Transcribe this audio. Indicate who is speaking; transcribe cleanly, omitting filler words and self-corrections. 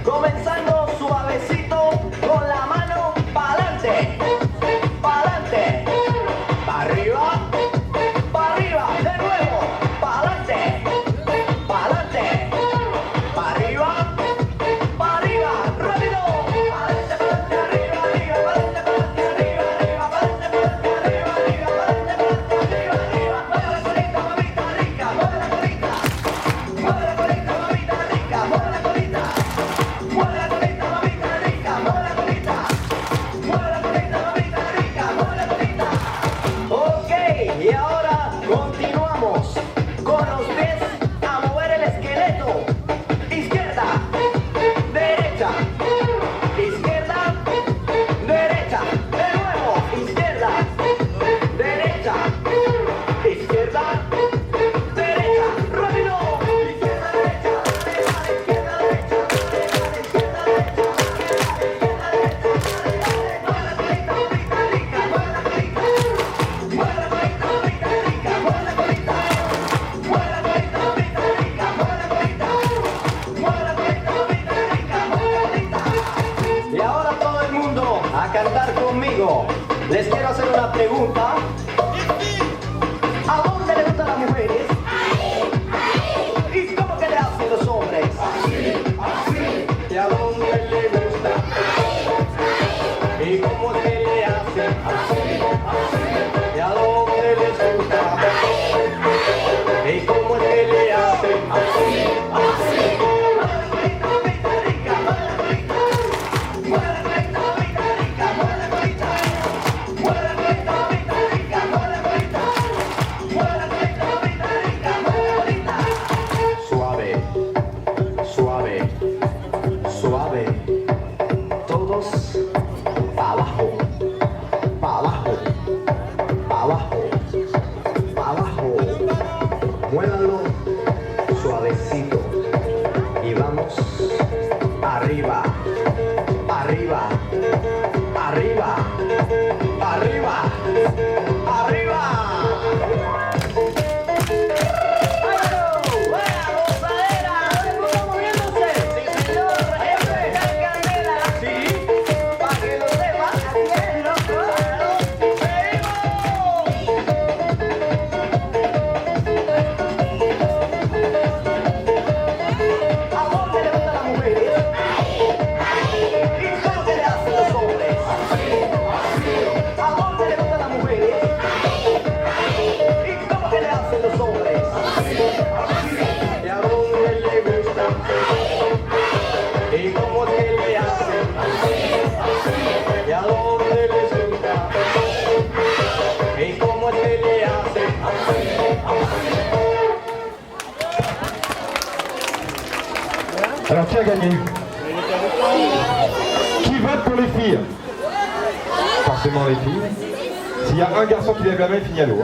Speaker 1: Comenzando suavecito con la mano pa'lante, pa'lante, pa' arriba, de nuevo, pa'lante, pa'lante, pa' arriba, rápido, pa'lante, pa'lante, arriba, arriba, pa'lante, pa'lante, arriba, arriba, pa'lante, pa'lante, arriba, arriba, pa'lante, pa'lante, arriba, arriba, mueve la colita, mamita rica, mueve la colita, mueve la colita, mamita rica, mueve la colita. Mueve la colita, mamita rica, mueve la colita. Mueve la colita, mamita rica, mueve la colita. Ok, y ahora continuamos con los pies a mover el esqueleto. Izquierda, derecha, izquierda, derecha. De nuevo, izquierda, derecha, izquierda, derecha. Rápido. Izquierda, derecha, izquierda, derecha. Y ahora todo el mundo a cantar conmigo. Les quiero hacer una pregunta. ¿A dónde le gustan las mujeres? ¿Y cómo que le hacen los hombres? ¿Y a dónde le gusta? ¿Y cómo es que le hacen? ¿Y a dónde les gusta? ¿Y cómo es que le hacen? Suave, suave, suave. Todos pa' abajo, pa' abajo, pa' abajo, pa' abajo. Muévanlo suavecito y vamos arriba, arriba, arriba, arriba, arriba.
Speaker 2: Alors qui a gagné? Qui vote pour les filles? Forcément les filles. S'il y a un garçon qui lève la main, il finit à l'eau.